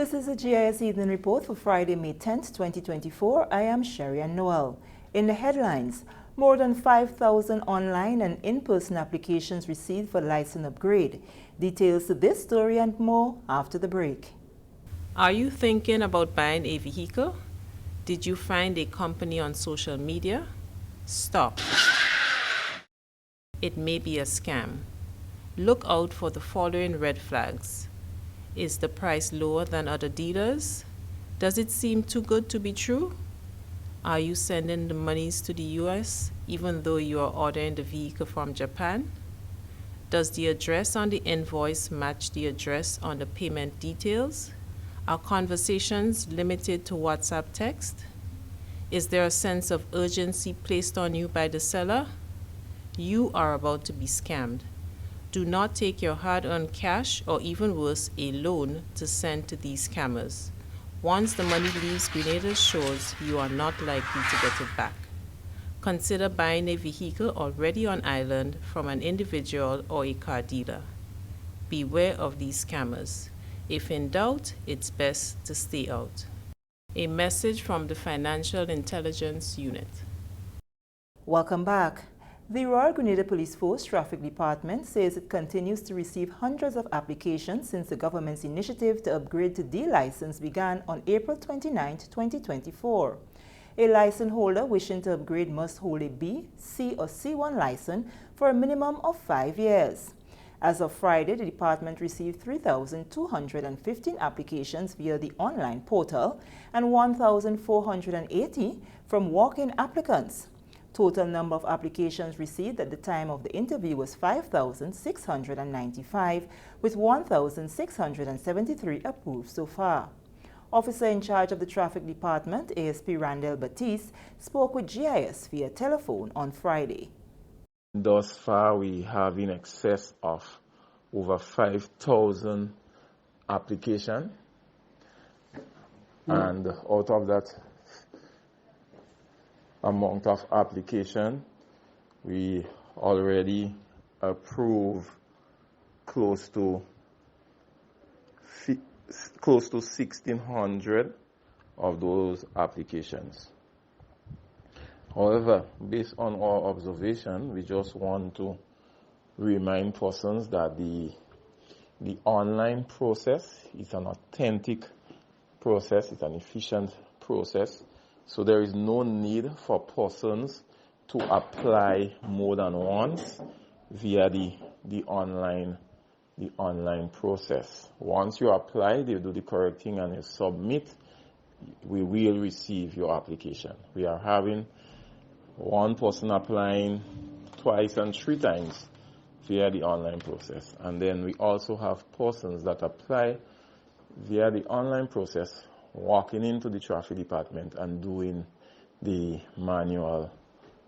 This is a GIS Evening Report for Friday, May 10th, 2024. I am Sherry and Noel. In the headlines, more than 5,000 online and in-person applications received for license upgrade. Details to this story and more after the break. Are you thinking about buying a vehicle? Did you find a company on social media? Stop. It may be a scam. Look out for the following red flags. Is the price lower than other dealers? Does it seem too good to be true? Are you sending the monies to the US even though you are ordering the vehicle from Japan? Does the address on the invoice match the address on the payment details? Are conversations limited to WhatsApp text? Is there a sense of urgency placed on you by the seller? You are about to be scammed. Do not take your hard-earned cash or even worse, a loan to send to these scammers. Once the money leaves Grenada's shores, you are not likely to get it back. Consider buying a vehicle already on island from an individual or a car dealer. Beware of these scammers. If in doubt, it's best to stay out. A message from the Financial Intelligence Unit. Welcome back. The Royal Grenada Police Force Traffic Department says it continues to receive hundreds of applications since the government's initiative to upgrade to D license began on April 29, 2024. A license holder wishing to upgrade must hold a B, C or C1 license for a minimum of 5 years. As of Friday, the department received 3,215 applications via the online portal and 1,480 from walk-in applicants. Total number of applications received at the time of the interview was 5,695, with 1,673 approved so far. Officer in charge of the Traffic Department, ASP Randall Batiste, spoke with GIS via telephone on Friday. Thus far, we have in excess of over 5,000 applications, and out of that amount of application, we already approve close to 1,600 of those applications. However, based on our observation, we just want to remind persons that the online process is an authentic process, it's an efficient process. So there is no need for persons to apply more than once via the online process. Once you apply, they do the correct thing and you submit, we will receive your application. We are having one person applying twice and 3 times via the online process. And then we also have persons that apply via the online process, walking into the traffic department and doing the manual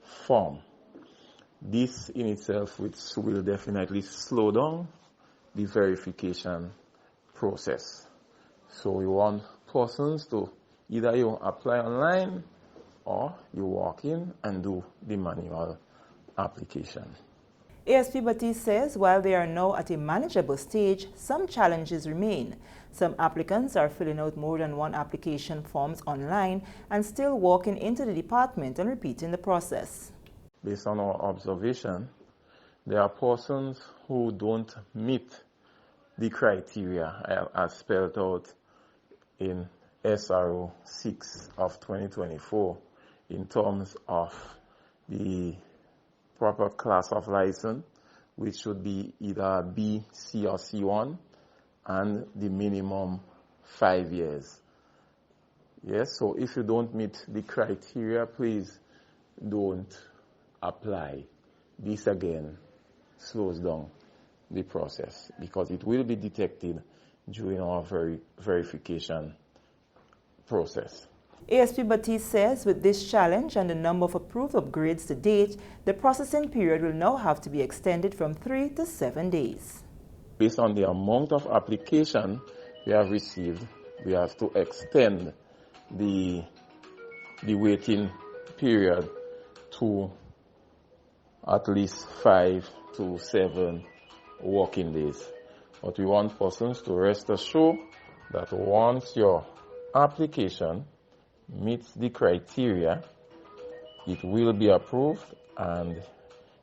form. This in itself will definitely slow down the verification process. So we want persons to either you apply online or you walk in and do the manual application. ASP Batiste says while they are now at a manageable stage, some challenges remain. Some applicants are filling out more than one application forms online and still walking into the department and repeating the process. Based on our observation, there are persons who don't meet the criteria as spelled out in SRO 6 of 2024 in terms of the proper class of license, which should be either B, C or C1, and the minimum 5 years. Yes, so if you don't meet the criteria, please don't apply. This again slows down the process because it will be detected during our verification process. ASP Batiste says with this challenge and the number of approved upgrades to date, the processing period will now have to be extended from 3 to 7 days. Based on the amount of application we have received, we have to extend the waiting period to at least 5 to 7 working days. But we want persons to rest assured that once your application meets the criteria, it will be approved and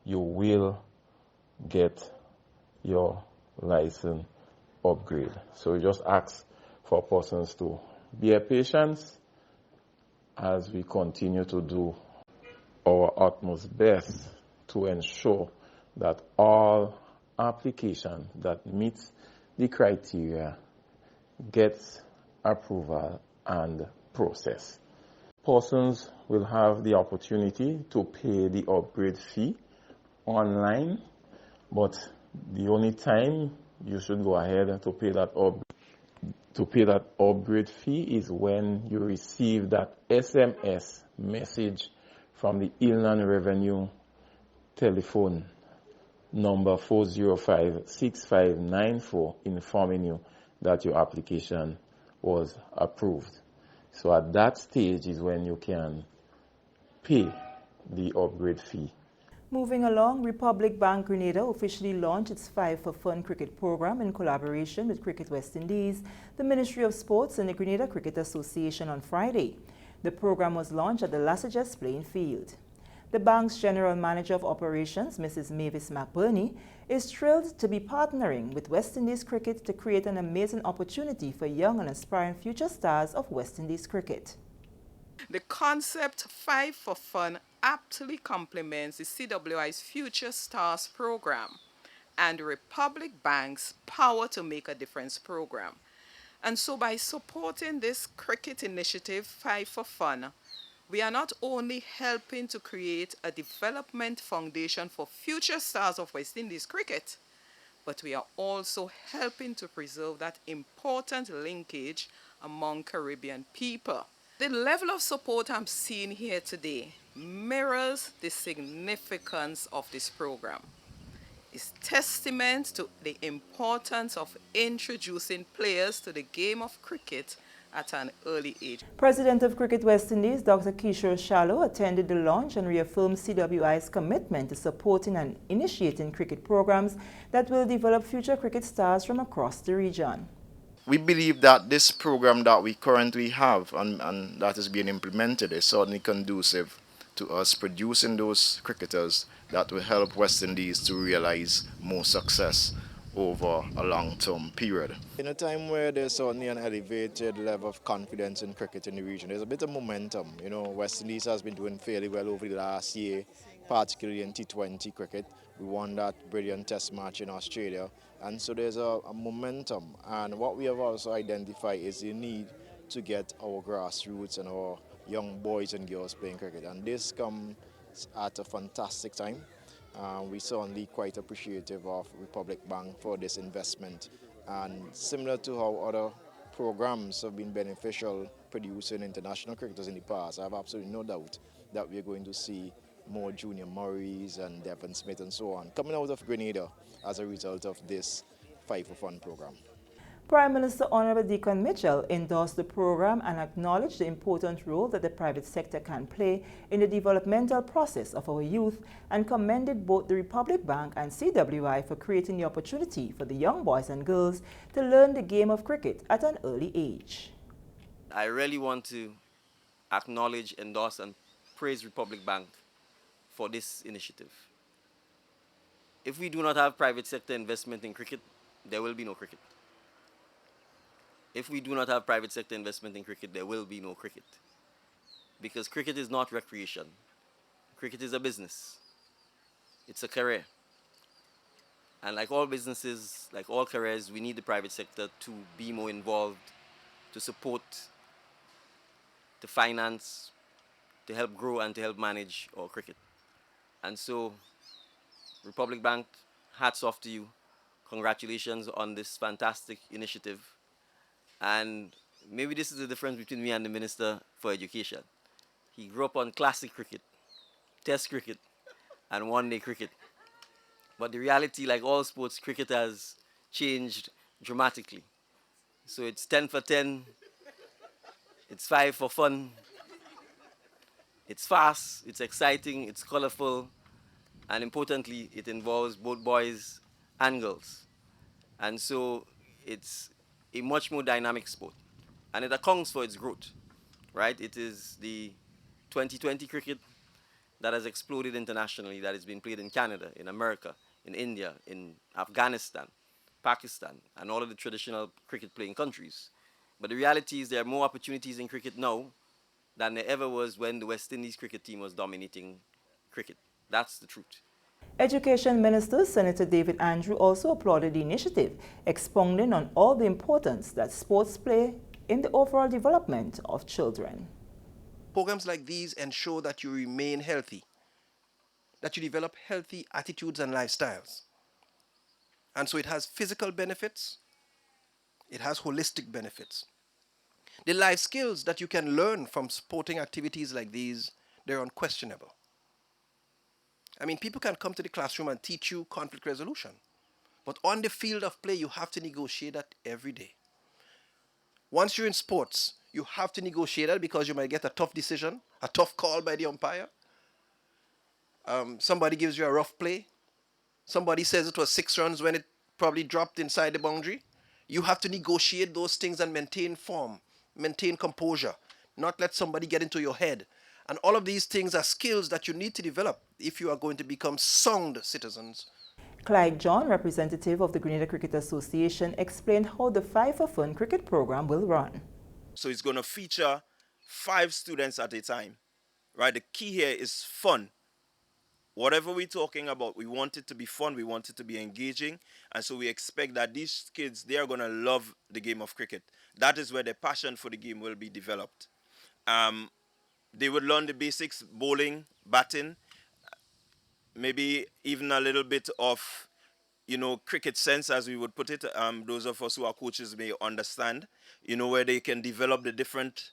you will get your license upgrade. So we just ask for persons to be patient as we continue to do our utmost best to ensure that all application that meets the criteria gets approval and process. Persons will have the opportunity to pay the upgrade fee online, but the only time you should go ahead and to pay that upgrade fee is when you receive that SMS message from the Inland Revenue telephone number 405-6594 informing you that your application was approved. So at that stage is when you can pay the upgrade fee. Moving along, Republic Bank Grenada officially launched its 5 for Fun cricket program in collaboration with Cricket West Indies, the Ministry of Sports and the Grenada Cricket Association on Friday. The program was launched at the Lassages playing field. The bank's General Manager of Operations, Mrs. Mavis McBurney, is thrilled to be partnering with West Indies Cricket to create an amazing opportunity for young and aspiring future stars of West Indies cricket. The concept 5 for Fun aptly complements the CWI's Future Stars program and Republic Bank's Power to Make a Difference program. And so by supporting this cricket initiative 5 for Fun, we are not only helping to create a development foundation for future stars of West Indies cricket, but we are also helping to preserve that important linkage among Caribbean people. The level of support I'm seeing here today mirrors the significance of this program. It's testament to the importance of introducing players to the game of cricket at an early age. President of Cricket West Indies, Dr. Kishore Shallow, attended the launch and reaffirmed CWI's commitment to supporting and initiating cricket programs that will develop future cricket stars from across the region. We believe that this program that we currently have and that is being implemented is certainly conducive to us producing those cricketers that will help West Indies to realize more success over a long-term period. In a time where there's certainly an elevated level of confidence in cricket in the region, there's a bit of momentum. You know, West Indies has been doing fairly well over the last year, particularly in T20 cricket. We won that brilliant test match in Australia, and so there's a momentum. And what we have also identified is the need to get our grassroots and our young boys and girls playing cricket, and this comes at a fantastic time. We're certainly quite appreciative of Republic Bank for this investment, and similar to how other programs have been beneficial producing international cricketers in the past, I have absolutely no doubt that we're going to see more Junior Murrays and Devon Smith and so on coming out of Grenada as a result of this 5 for Fun program. Prime Minister Honorable Deacon Mitchell endorsed the program and acknowledged the important role that the private sector can play in the developmental process of our youth, and commended both the Republic Bank and CWI for creating the opportunity for the young boys and girls to learn the game of cricket at an early age. I really want to acknowledge, endorse and praise Republic Bank for this initiative. If we do not have private sector investment in cricket, there will be no cricket. If we do not have private sector investment in cricket, there will be no cricket. Because cricket is not recreation. Cricket is a business. It's a career. And like all businesses, like all careers, we need the private sector to be more involved, to support, to finance, to help grow and to help manage our cricket. And so, Republic Bank, hats off to you. Congratulations on this fantastic initiative. And maybe this is the difference between me and the Minister for Education. He grew up on classic cricket, test cricket, and one-day cricket. But the reality, like all sports, cricket has changed dramatically. So it's 10 for 10, it's 5 for fun, it's fast, it's exciting, it's colorful, and importantly, it involves both boys and girls. And so it's a much more dynamic sport, and it accounts for its growth, right? It is the 2020 cricket that has exploded internationally, that has been played in Canada, in America, in India, in Afghanistan, Pakistan, and all of the traditional cricket playing countries. But the reality is there are more opportunities in cricket now than there ever was when the West Indies cricket team was dominating cricket. That's the truth. Education Minister Senator David Andrew also applauded the initiative, expounding on all the importance that sports play in the overall development of children. Programs like these ensure that you remain healthy, that you develop healthy attitudes and lifestyles. And so it has physical benefits, it has holistic benefits. The life skills that you can learn from sporting activities like these, they're unquestionable. I mean, people can come to the classroom and teach you conflict resolution, but on the field of play, you have to negotiate that every day. Once you're in sports, you have to negotiate that because you might get a tough decision, a tough call by the umpire. Somebody gives you a rough play. Somebody says it was 6 runs when it probably dropped inside the boundary. You have to negotiate those things and maintain form, maintain composure, not let somebody get into your head. And all of these things are skills that you need to develop if you are going to become sound citizens. Clyde John, representative of the Grenada Cricket Association, explained how the 5 for Fun cricket program will run. So it's going to feature 5 students at a time, right? The key here is fun. Whatever we're talking about, we want it to be fun, we want it to be engaging, and so we expect that these kids, they are going to love the game of cricket. That is where their passion for the game will be developed. They would learn the basics, bowling, batting, maybe even a little bit of, cricket sense, as we would put it. Those of us who are coaches may understand, where they can develop the different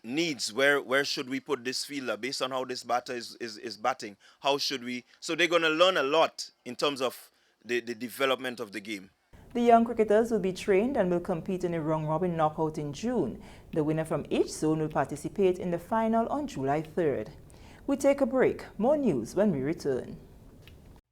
needs. Where should we put this fielder based on how this batter is batting? How should we? So they're going to learn a lot in terms of the development of the game. The young cricketers will be trained and will compete in a round-robin knockout in June. The winner from each zone will participate in the final on July 3rd. We take a break. More news when we return.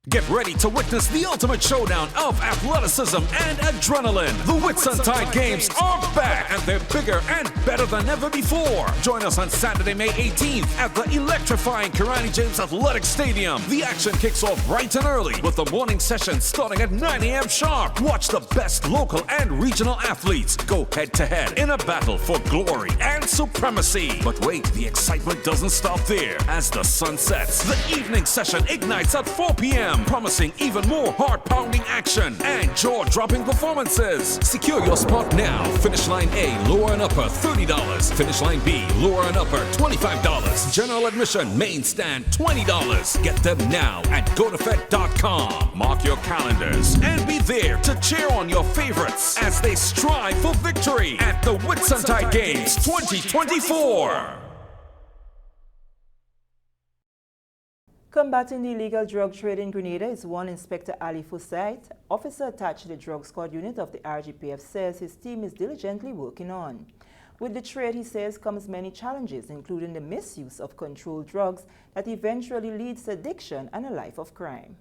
Get ready to witness the ultimate showdown of athleticism and adrenaline. The Whitsuntide Games are back, and they're bigger and better than ever before. Join us on Saturday, May 18th at the electrifying Karani James Athletic Stadium. The action kicks off bright and early with the morning session starting at 9 a.m. sharp. Watch the best local and regional athletes go head-to-head in a battle for glory and supremacy. But wait, the excitement doesn't stop there. As the sun sets, the evening session ignites at 4 p.m. promising even more heart-pounding action and jaw-dropping performances. Secure your spot now. Finish line A, lower and upper, $30. Finish line B, lower and upper, $25. General admission, main stand, $20. Get them now at gotofed.com. Mark your calendars and be there to cheer on your favorites as they strive for victory at the Whitsuntide Games 2024. Combating the illegal drug trade in Grenada is one Inspector Ali Forsyth, officer attached to the drug squad unit of the RGPF, says his team is diligently working on. With the trade, he says, comes many challenges, including the misuse of controlled drugs that eventually leads to addiction and a life of crime.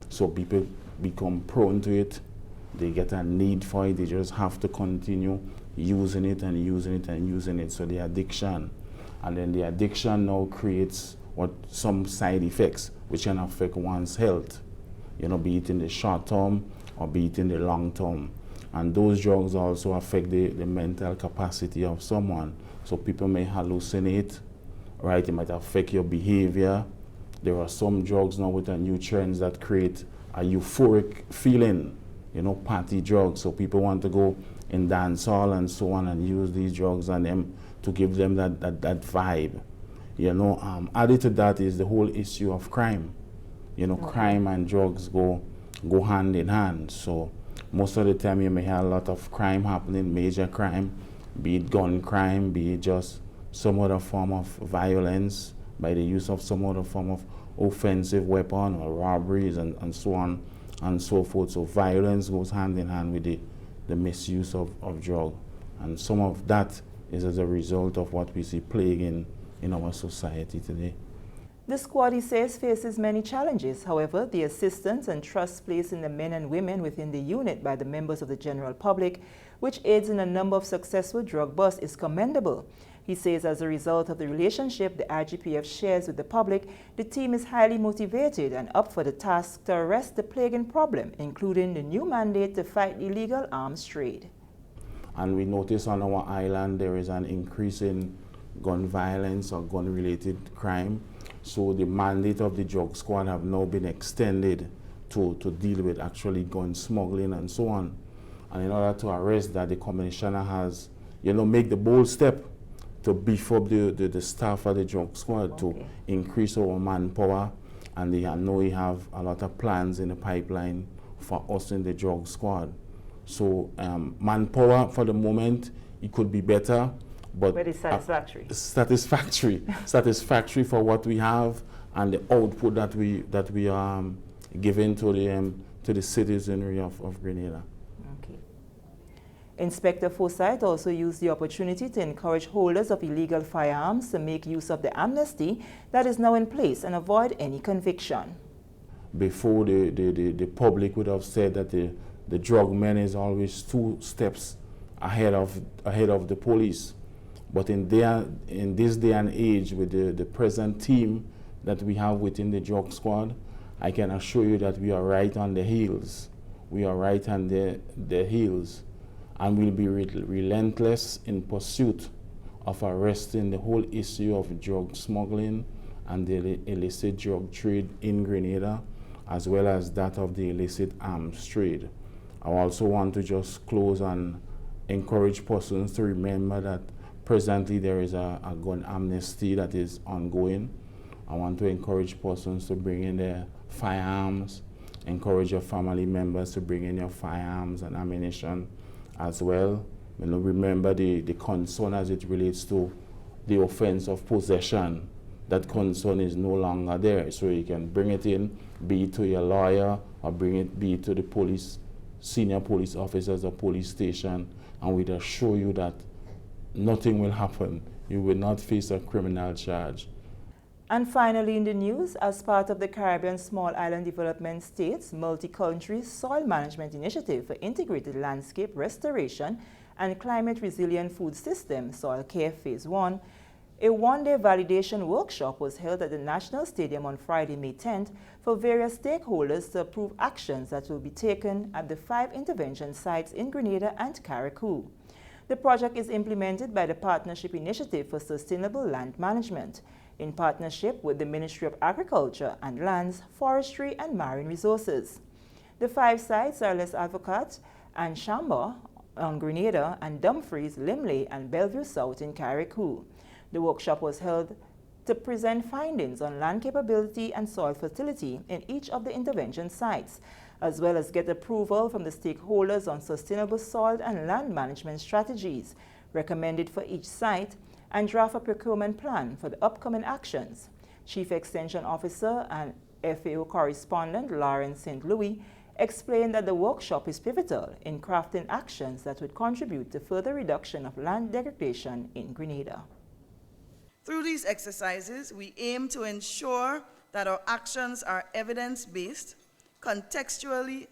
So people become prone to it, they get a need for it, they just have to continue using it and using it and using it. So the addiction, and then the addiction now creates some side effects which can affect one's health, be it in the short term or be it in the long term. And those drugs also affect the mental capacity of someone. So people may hallucinate, right? It might affect your behavior. There are some drugs now with the new trends that create a euphoric feeling, party drugs. So people want to go in dance hall and so on and use these drugs on them to give them that vibe. Added to that is the whole issue of crime. Crime and drugs go hand in hand. So most of the time you may have a lot of crime happening, major crime, be it gun crime, be it just some other form of violence by the use of some other form of offensive weapon or robberies and so on and so forth. So violence goes hand in hand with the misuse of drug. And some of that is as a result of what we see plaguing in our society today. The squad, he says, faces many challenges. However, the assistance and trust placed in the men and women within the unit by the members of the general public which aids in a number of successful drug busts, is commendable. He says as a result of the relationship the IGPF shares with the public, the team is highly motivated and up for the task to arrest the plaguing problem, including the new mandate to fight illegal arms trade. And we notice on our island there is an increase in gun violence or gun-related crime. So the mandate of the drug squad have now been extended to deal with actually gun smuggling and so on. And in order to arrest that, the commissioner has, make the bold step to beef up the staff of the drug squad, to increase our manpower, and I know we have a lot of plans in the pipeline for us in the drug squad. So manpower for the moment, it could be better, but it's satisfactory. Satisfactory for what we have and the output that we are giving to the citizenry of Grenada. Inspector Forsyth also used the opportunity to encourage holders of illegal firearms to make use of the amnesty that is now in place and avoid any conviction. Before, the public would have said that the drug men is always 2 steps ahead of the police. But in this day and age, with the present team that we have within the drug squad, I can assure you that we are right on the heels. We are right on the heels. And we'll be relentless in pursuit of arresting the whole issue of drug smuggling and the illicit drug trade in Grenada, as well as that of the illicit arms trade. I also want to just close and encourage persons to remember that presently there is a gun amnesty that is ongoing. I want to encourage persons to bring in their firearms, encourage your family members to bring in your firearms and ammunition as well. Remember the concern as it relates to the offense of possession. That concern is no longer there. So you can bring it in, be it to your lawyer, or be it to the police, senior police officers or police station, and we'd assure you that nothing will happen. You will not face a criminal charge. And finally in the news, as part of the Caribbean Small Island Development States Multi-Country Soil Management Initiative for Integrated Landscape Restoration and Climate Resilient Food System, Soil Care Phase 1, a one-day validation workshop was held at the National Stadium on Friday, May 10th for various stakeholders to approve actions that will be taken at the 5 intervention sites in Grenada and Carriacou. The project is implemented by the Partnership Initiative for Sustainable Land Management, in partnership with the Ministry of Agriculture and Lands, Forestry and Marine Resources. The 5 sites are Les Avocats and Chambord on Grenada and Dumfries, Limley and Bellevue South in Carriacou. The workshop was held to present findings on land capability and soil fertility in each of the intervention sites, as well as get approval from the stakeholders on sustainable soil and land management strategies recommended for each site, and draft a procurement plan for the upcoming actions. Chief Extension Officer and FAO correspondent Lawrence St. Louis explained that the workshop is pivotal in crafting actions that would contribute to further reduction of land degradation in Grenada. Through these exercises, we aim to ensure that our actions are evidence-based, contextually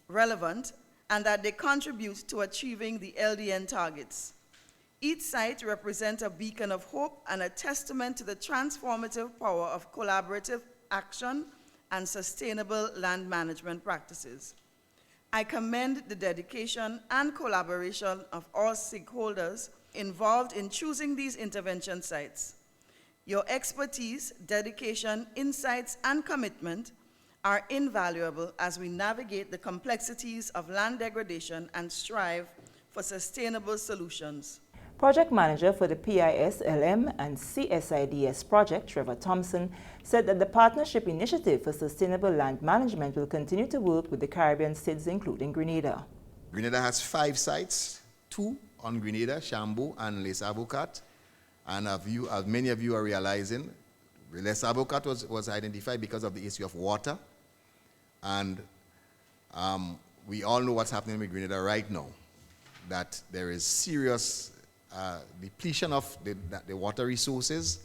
relevant, and that they contribute to achieving the LDN targets. Each site represents a beacon of hope and a testament to the transformative power of collaborative action and sustainable land management practices. I commend the dedication and collaboration of all stakeholders involved in choosing these intervention sites. Your expertise, dedication, insights, and commitment are invaluable as we navigate the complexities of land degradation and strive for sustainable solutions. Project Manager for the PIS-LM and CSIDS project, Trevor Thompson, said that the Partnership Initiative for Sustainable Land Management will continue to work with the Caribbean states, including Grenada. Grenada has 5 sites, 2 on Grenada, Chambord and Les Avocats. And as many of you are realizing, Les Avocats was identified because of the issue of water. And we all know what's happening with Grenada right now, that there is serious depletion of the water resources,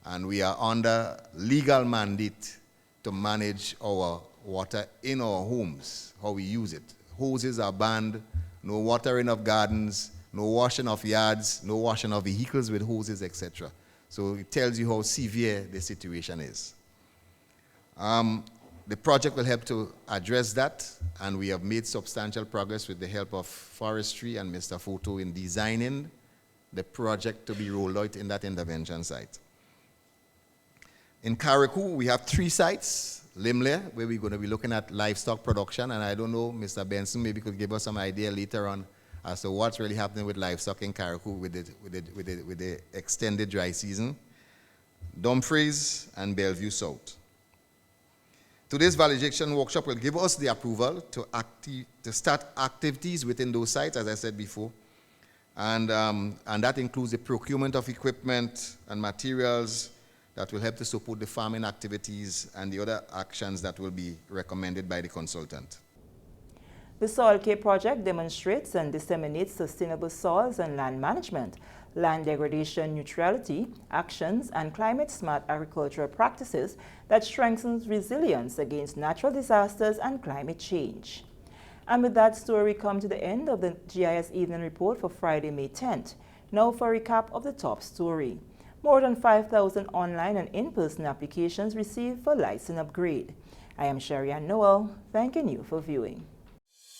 and we are under legal mandate to manage our water in our homes, how we use it. Hoses are banned no watering of gardens, no washing of yards, no washing of vehicles with hoses, etc. So it tells you how severe the situation is. The project will help to address that, and we have made substantial progress with the help of forestry and Mr. Photo in designing the project to be rolled out in that intervention site. In Carriacou, we have 3 sites, Limley, where we're going to be looking at livestock production, and I don't know, Mr. Benson maybe could give us some idea later on as to what's really happening with livestock in Carriacou with the extended dry season. Dumfries and Bellevue South. Today's validation workshop will give us the approval to start activities within those sites, as I said before, and that includes the procurement of equipment and materials that will help to support the farming activities and the other actions that will be recommended by the consultant. The Soil Care project demonstrates and disseminates sustainable soils and land management, land degradation neutrality, actions, and climate-smart agricultural practices that strengthens resilience against natural disasters and climate change. And with that story, we come to the end of the GIS Evening Report for Friday, May 10th. Now for a recap of the top story. More than 5,000 online and in-person applications received for license upgrade. I am Sherry Ann Noel, thanking you for viewing.